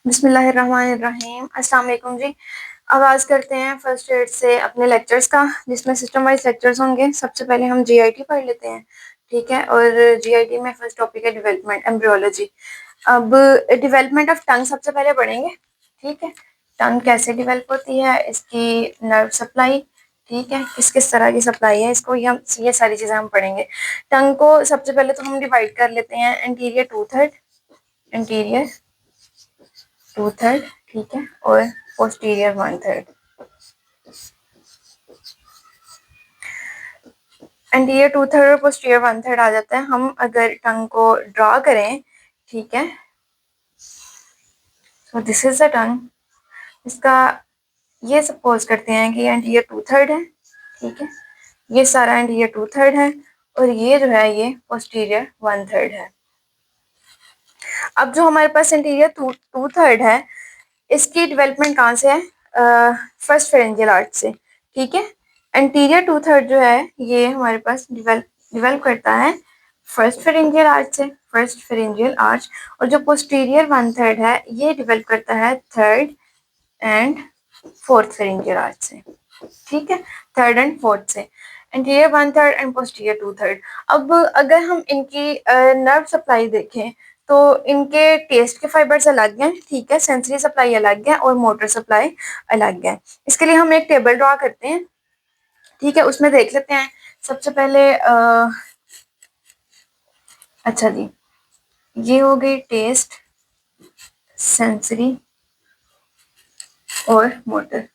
बिस्मिल्लाहिर्रहमानिर्रहीम। अस्सलाम वालेकुम जी। आगाज़ करते हैं फर्स्ट एड से अपने लेक्चर्स का, जिसमें सिस्टम वाइज लेक्चर्स होंगे। सबसे पहले हम जीआईटी पढ़ लेते हैं, ठीक है। और जीआईटी में फर्स्ट टॉपिक है डेवलपमेंट एम्ब्रियोलॉजी। अब डेवलपमेंट ऑफ टंग सबसे पहले पढ़ेंगे, ठीक है। टंग कैसे डेवलप होती है, इसकी नर्व सप्लाई, ठीक है, किस किस तरह की सप्लाई है इसको, ये सारी चीज़ें हम पढ़ेंगे। टंग को सबसे पहले तो हम डिवाइड कर लेते हैं anterior two third, anterior two third, ठीक है, और posterior one third. Anterior two third और पोस्टीरियर वन थर्ड आ जाता है। हम अगर टंग को ड्रा करें, ठीक है, तो दिस इज द टंग। इसका ये सपोज करते हैं कि एंटीरियर टू थर्ड है, ठीक है, ये सारा एंटीरियर टू थर्ड है, और ये जो है ये पोस्टीरियर वन थर्ड है। अब जो हमारे पास इंटीरियर टू थर्ड है, इसकी डेवलपमेंट कहाँ से है? फर्स्ट फेरेंजियल आर्च से, ठीक है। एंटीरियर टू थर्ड जो है ये हमारे पास डिवेल्प करता है फर्स्ट फेरेंजियल आर्च से, फर्स्ट फेरेंजियल आर्च। और जो पोस्टीरियर वन थर्ड है ये डिवेल्प करता है third and fourth pharyngeal arch से, ठीक है, थर्ड एंड फोर्थ से। Anterior one third and posterior two third. अब अगर हम इनकी नर्व सप्लाई देखें तो इनके टेस्ट के फाइबर्स अलग हैं, ठीक है, सेंसरी सप्लाई अलग है और मोटर सप्लाई अलग है। इसके लिए हम एक टेबल ड्रॉ करते हैं, ठीक है, उसमें देख लेते हैं। सबसे पहले अच्छा जी, ये हो गई टेस्ट, सेंसरी और मोटर,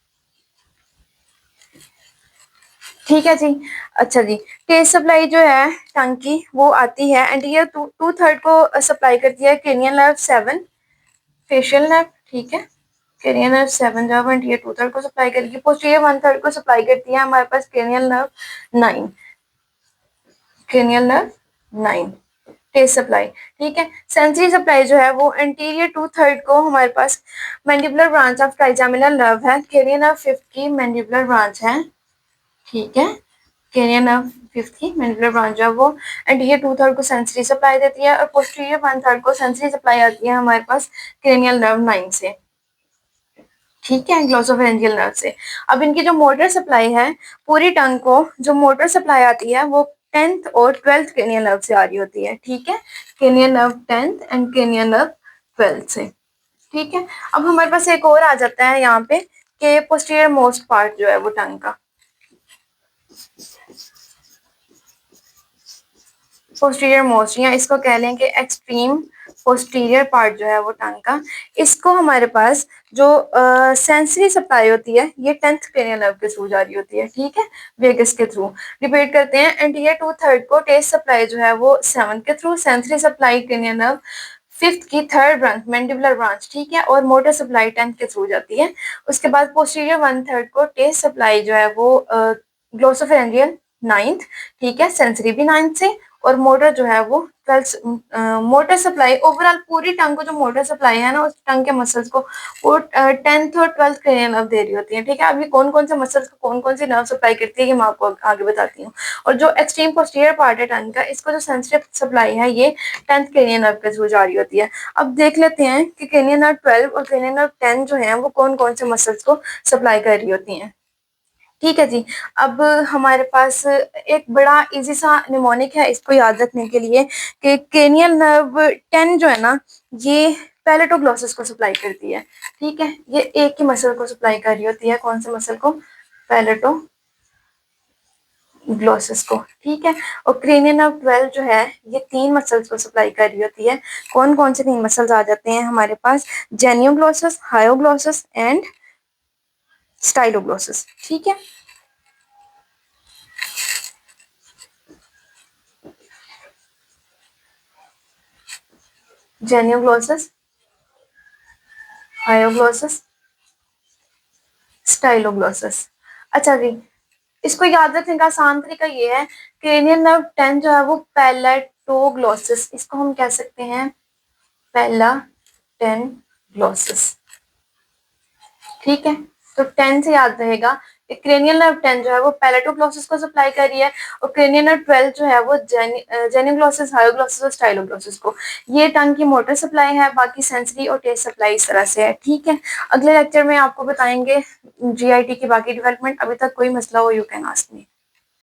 ठीक है जी। अच्छा जी, टेस्ट सप्लाई जो है टंग की वो आती है एंटीरियर टू थर्ड को सप्लाई करती है क्रेनियल नर्व 7, फेशियल नर्व, ठीक है, क्रेनियल नर्व 7 जो है एंटीरियर टू थर्ड को सप्लाई करेगी। पोस्टीरियर वन थर्ड को सप्लाई करती है हमारे पास cranial nerve 9, cranial nerve 9 taste supply, ठीक है। सेंसरी सप्लाई जो है वो एंटीरियर टू थर्ड को हमारे पास mandibular branch of trigeminal nerve है, क्रेनियल नर्व 5 की मैंडिबुलर ब्रांच है, ठीक है, क्रेनियल नर्व 5 की मैंडिबुलर ब्रांच जो है वो एंटीरियर टू थर्ड को सेंसरी सप्लाई देती है, और पोस्टीरियर वन थर्ड को सेंसरी सप्लाई आती है हमारे पास क्रेनियल नर्व 9 से, ठीक है, ग्लोसोफेरेंजियल नर्व से। अब इनकी जो मोटर सप्लाई है, पूरी टंग को जो मोटर सप्लाई आती है वो 10th और 12th क्रेनियल नर्व से आ रही होती है, ठीक है, cranial nerve 10th and cranial nerve 12th से, ठीक है। अब हमारे पास एक और आ जाता है यहाँ पे कि पोस्टीरियर मोस्ट पार्ट जो है वो टंग का, पोस्टीरियर मोस्ट या इसको कह लें कि एक्सट्रीम पोस्टीरियर पार्ट जो है वो टंग का, इसको हमारे पास जो सेंसरी सप्लाई होती है ये 10th क्रेनियल नर्व के थ्रू जा रही होती है, ठीक है, वेगस के थ्रू। रिपीट करते हैं, एंटीरियर टू थर्ड को टेस्ट सप्लाई जो है वो 7 के through, sensory supply cranial nerve 5th की थर्ड ब्रांच मैंडिबुलर ब्रांच, ठीक है, और मोटर सप्लाई 10th के थ्रू जाती है। उसके बाद पोस्टीरियर वन थर्ड को टेस्ट सप्लाई जो है वो ग्लोसोफेरेंजियल 9th, ठीक है, सेंसरी भी 9th से, और मोटर जो है वो 12th। मोटर सप्लाई ओवरऑल पूरी टंग को जो मोटर सप्लाई है ना, उस टंग के मसल्स को वो 10th और 12th क्रेनियल नर्व दे रही होती है, ठीक है। अभी कौन कौन से मसल्स को कौन कौन सी नर्व सप्लाई करती है ये मैं आपको आगे बताती हूँ। और जो एक्सट्रीम पोस्टीरियर पार्ट है टंग का, इसको जो सेंसिटिव सप्लाई है ये 10th क्रेनियल नर्व के थ्रू जा रही होती है। अब देख लेते हैं कि क्रेनियल नर्व 12 और क्रेनियल नर्व 10 जो है वो कौन कौन से मसल्स को सप्लाई कर रही होती हैं, ठीक है जी। अब हमारे पास एक बड़ा इजी सा निमोनिक है इसको याद रखने के लिए कि क्रेनियल नर्व 10 जो है ना ये पैलेटोग्लॉसस को सप्लाई करती है, ठीक है, ये एक ही मसल को सप्लाई कर रही होती है, कौन से मसल को? पैलेटोग्लॉसस को, ठीक है। और क्रेनियल नर्व 12 जो है ये 3 मसल्स को सप्लाई कर रही होती है। कौन कौन से 3 मसल्स आ जाते हैं हमारे पास? जेनियोग्लॉसस, हायोग्लॉसस एंड स्टाइलोग्लॉसस, ठीक है। जेनियोग्लॉसस, हायोग्लॉसस, स्टाइलोग्लॉसस। अच्छा जी, इसको याद रखने का आसान तरीका ये है, क्रेनियल नर्व 10 जो है वो पैलेटोग्लॉसस, इसको हम कह सकते हैं पैलाटेनग्लॉसस, ठीक है। तो 10 से याद रहेगा क्रेनियल नर्व 10 जो है वो पैलेटोग्लॉसिस को सप्लाई कर रही है और क्रेनियल नर्व 12 जो है वो जेनिग्लॉसिस, हायोग्लॉसिस और स्टाइलोग्लॉसिस को। ये टंग की मोटर सप्लाई है, बाकी सेंसरी और टेस्ट सप्लाई इस तरह से है। ठीक है, अगले लेक्चर में आपको बताएंगे जीआईटी की बाकी डेवलपमेंट। अभी तक कोई मसला हो यू कैन आस्क मी।